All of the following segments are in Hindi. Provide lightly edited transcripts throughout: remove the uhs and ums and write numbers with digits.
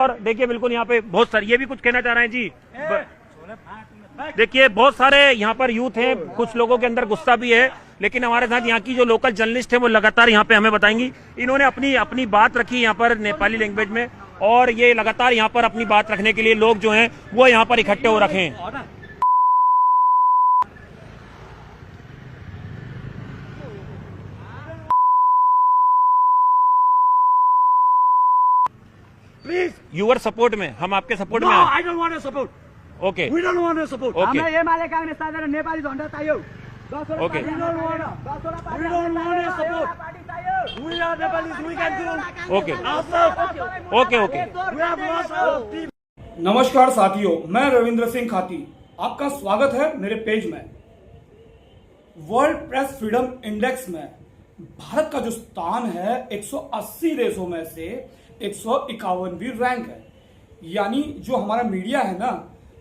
और देखिए बिल्कुल यहाँ पे बहुत सारे, ये भी कुछ कहना चाह रहे हैं जी। देखिए बहुत सारे यहाँ पर यूथ हैं, कुछ लोगों के अंदर गुस्सा भी है, लेकिन हमारे साथ यहाँ की जो लोकल जर्नलिस्ट है वो लगातार यहाँ पे हमें बताएंगी। इन्होंने अपनी अपनी बात रखी यहाँ पर नेपाली लैंग्वेज में, और ये लगातार यहाँ पर अपनी बात रखने के लिए लोग जो हैं वो यहाँ पर इकट्ठे हो रखे हैं। Please, यूर सपोर्ट में, हम आपके सपोर्ट no, में हैं। I don't want to support. Okay We don't want to support. Okay. हामीलाई एमाले कांग्रेस साझा नेपाली झण्डा चाहियो। Okay. We don't want to support. We are Nepalis. We can do okay ourselves. Okay okay We have lost our team. नमस्कार साथियों, मैं रविंद्र सिंह खाती, आपका स्वागत है मेरे पेज में। वर्ल्ड प्रेस फ्रीडम इंडेक्स में भारत का जो स्थान है 180 देशों में से 151वीं रैंक है। यानी जो हमारा मीडिया है ना,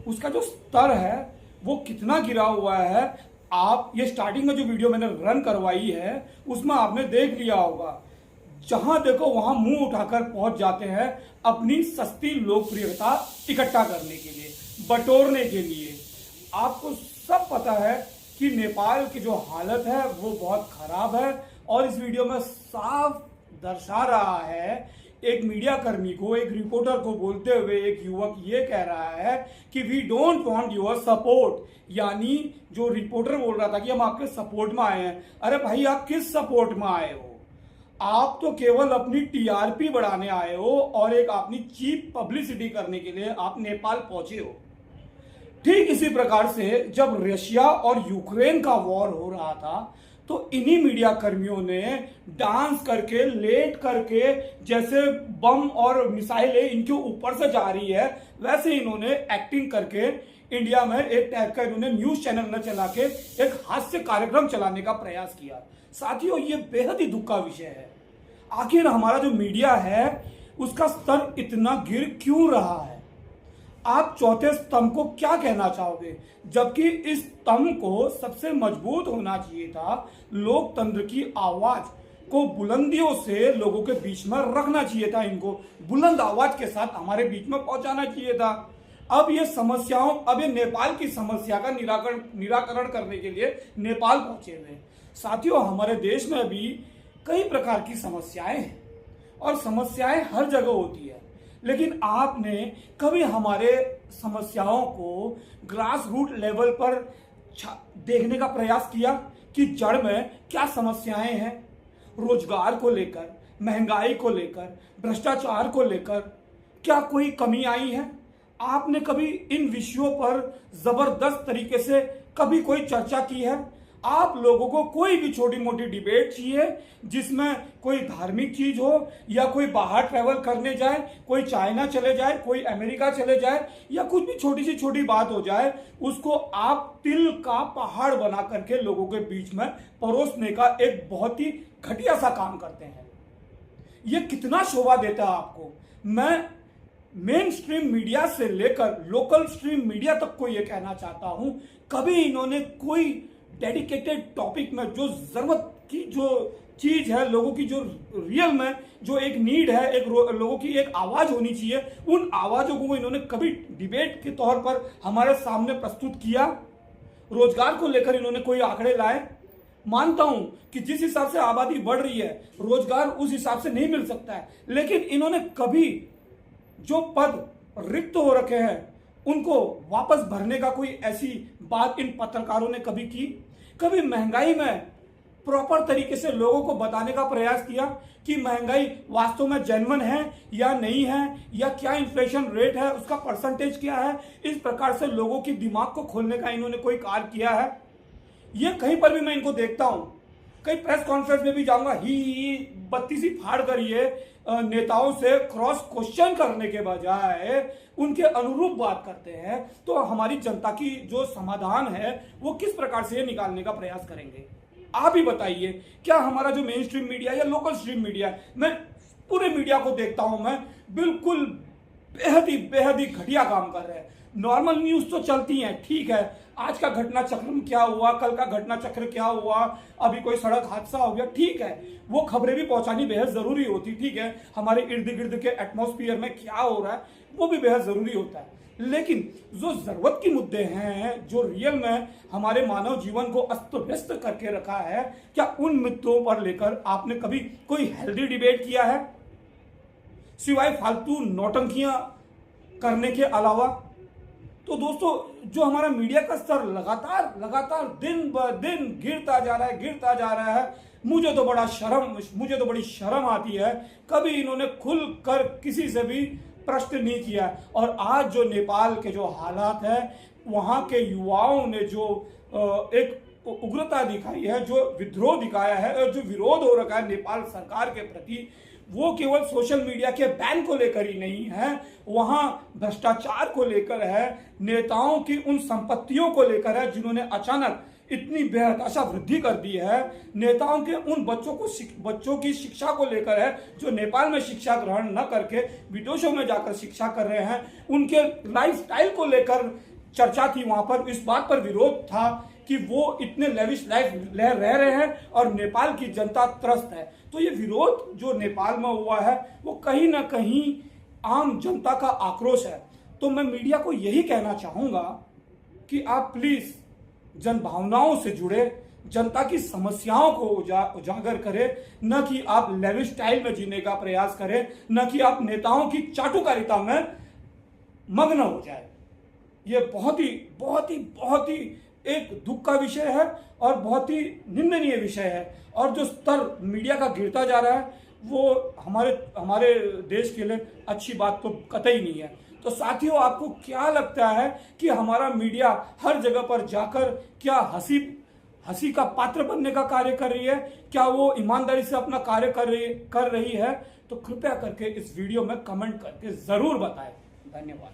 उसका जो स्तर है वो कितना गिरा हुआ है, आप ये स्टार्टिंग में जो वीडियो मैंने रन करवाई है उसमें आपने देख लिया होगा। जहां देखो वहां मुंह उठाकर पहुंच जाते हैं अपनी सस्ती लोकप्रियता इकट्ठा करने के लिए, बटोरने के लिए। आपको सब पता है कि नेपाल की जो हालत है वो बहुत खराब है, और इस वीडियो में साफ दर्शा रहा है, एक मीडिया कर्मी को, एक रिपोर्टर को बोलते हुए एक युवक ये कह रहा है कि we don't want your support. यानी जो रिपोर्टर बोल रहा था कि हम आपके सपोर्ट में आए हैं। अरे भाई, आप किस सपोर्ट में आए हो? आप तो केवल अपनी टीआरपी बढ़ाने आए हो और एक अपनी चीप पब्लिसिटी करने के लिए आप नेपाल पहुंचे हो। ठीक इसी प्रकार से जब रशिया और यूक्रेन का वॉर हो रहा था तो इन्हीं मीडिया कर्मियों ने डांस करके, लेट करके, जैसे बम और मिसाइलें इनके ऊपर से जा रही है वैसे इन्होंने एक्टिंग करके इंडिया में एक टाइप का इन्होंने न्यूज चैनल न चला के एक हास्य कार्यक्रम चलाने का प्रयास किया। साथियों, ये बेहद ही दुख का विषय है। आखिर हमारा जो मीडिया है उसका स्तर इतना गिर क्यों रहा है? आप चौथे स्तंभ को क्या कहना चाहोगे? जबकि इस स्तंभ को सबसे मजबूत होना चाहिए था, लोकतंत्र की आवाज को बुलंदियों से लोगों के बीच में रखना चाहिए था, इनको बुलंद आवाज के साथ हमारे बीच में पहुंचाना चाहिए था। अब ये नेपाल की समस्या का निराकरण करने के लिए नेपाल पहुंचे हुए। साथियों, हमारे देश में भी कई प्रकार की समस्याएं हैं और समस्याएं हर जगह होती है, लेकिन आपने कभी हमारे समस्याओं को ग्रास रूट लेवल पर देखने का प्रयास किया कि जड़ में क्या समस्याएं हैं? रोजगार को लेकर, महंगाई को लेकर, भ्रष्टाचार को लेकर क्या कोई कमी आई है? आपने कभी इन विषयों पर जबरदस्त तरीके से कभी कोई चर्चा की है? आप लोगों को कोई भी छोटी मोटी डिबेट चाहिए जिसमें कोई धार्मिक चीज हो, या कोई बाहर ट्रैवल करने जाए, कोई चाइना चले जाए, कोई अमेरिका चले जाए, या कुछ भी छोटी सी छोटी बात हो जाए, उसको आप तिल का पहाड़ बना करके लोगों के बीच में परोसने का एक बहुत ही घटिया सा काम करते हैं। ये कितना शोभा देता है आपको? मैं मेन स्ट्रीम मीडिया से लेकर लोकल स्ट्रीम मीडिया तक को ये कहना चाहता हूं, कभी इन्होंने कोई डेडिकेटेड टॉपिक में जो जरूरत की जो चीज है, लोगों की जो रियल में जो एक नीड है, एक लोगों की एक आवाज होनी चाहिए, उन आवाजों को इन्होंने कभी डिबेट के तौर पर हमारे सामने प्रस्तुत किया? रोजगार को लेकर इन्होंने कोई आंकड़े लाए? मानता हूं कि जिस हिसाब से आबादी बढ़ रही है रोजगार उस हिसाब से नहीं मिल सकता है, लेकिन इन्होंने कभी जो पद रिक्त हो रखे हैं उनको वापस भरने का कोई ऐसी बात इन पत्रकारों ने कभी की? कभी महंगाई में प्रॉपर तरीके से लोगों को बताने का प्रयास किया कि महंगाई वास्तव में जेन्युइन है या नहीं है, या क्या इन्फ्लेशन रेट है, उसका परसेंटेज क्या है? इस प्रकार से लोगों की दिमाग को खोलने का इन्होंने कोई कार्य किया है? ये कहीं पर भी मैं इनको देखता हूं, कई प्रेस कॉन्फ्रेंस में भी जाऊंगा, ही बत्तीसी फाड़ कर ये नेताओं से क्रॉस क्वेश्चन करने के बजाय उनके अनुरूप बात करते हैं। तो हमारी जनता की जो समाधान है वो किस प्रकार से निकालने का प्रयास करेंगे? आप ही बताइए। क्या हमारा जो मेन स्ट्रीम मीडिया या लोकल स्ट्रीम मीडिया, मैं पूरे मीडिया को देखता हूं, मैं बिल्कुल बेहद ही घटिया काम कर रहे हैं। नॉर्मल न्यूज तो चलती हैं, ठीक है, आज का घटना चक्र में क्या हुआ, कल का घटना चक्र क्या हुआ, अभी कोई सड़क हादसा हो गया, ठीक है, वो खबरें भी पहुंचानी बेहद जरूरी होती, ठीक है, हमारे इर्द गिर्द के एटमॉस्फेयर में क्या हो रहा है वो भी बेहद जरूरी होता है। लेकिन जो जरूरत के मुद्दे हैं, जो रियल में हमारे मानव जीवन को अस्त व्यस्त करके रखा है, क्या उन मुद्दों पर लेकर आपने कभी कोई हेल्दी डिबेट किया है, सिवाय फालतू नौटंकियां करने के अलावा? तो दोस्तों, जो हमारा मीडिया का स्तर लगातार दिन ब दिन गिरता जा रहा है, मुझे तो बड़ी शर्म आती है। कभी इन्होंने खुल कर किसी से भी प्रश्न नहीं किया। और आज जो नेपाल के जो हालात है, वहां के युवाओं ने जो एक उग्रता दिखाई है, जो विद्रोह दिखाया है और जो विरोध हो रखा है नेपाल सरकार के प्रति, वो केवल सोशल मीडिया के बैन को लेकर ही नहीं है, वहां भ्रष्टाचार को लेकर है, नेताओं की उन संपत्तियों को लेकर है जिन्होंने अचानक इतनी बेहताशा वृद्धि कर दी है, नेताओं के उन बच्चों की शिक्षा को लेकर है जो नेपाल में शिक्षा ग्रहण न करके विदेशों में जाकर शिक्षा कर रहे हैं, उनके लाइफस्टाइल को लेकर चर्चा थी। वहां पर इस बात पर विरोध था कि वो इतने लेविश लाइफ रह रहे हैं और नेपाल की जनता त्रस्त है। तो ये विरोध जो नेपाल में हुआ है वो कहीं ना कहीं आम जनता का आक्रोश है। तो मैं मीडिया को यही कहना चाहूंगा कि आप प्लीज जन भावनाओं से जुड़े, जनता की समस्याओं को उजागर करें, न कि आप लेविश स्टाइल में जीने का प्रयास करें, न कि आप नेताओं की चाटुकारिता में मग्न हो जाए। ये बहुत ही एक दुख का विषय है और बहुत ही निंदनीय विषय है। और जो स्तर मीडिया का गिरता जा रहा है वो हमारे देश के लिए अच्छी बात तो कतई नहीं है। तो साथियों, आपको क्या लगता है कि हमारा मीडिया हर जगह पर जाकर क्या हंसी का पात्र बनने का कार्य कर रही है? क्या वो ईमानदारी से अपना कार्य कर रही है? तो कृपया करके इस वीडियो में कमेंट करके जरूर बताएं। धन्यवाद।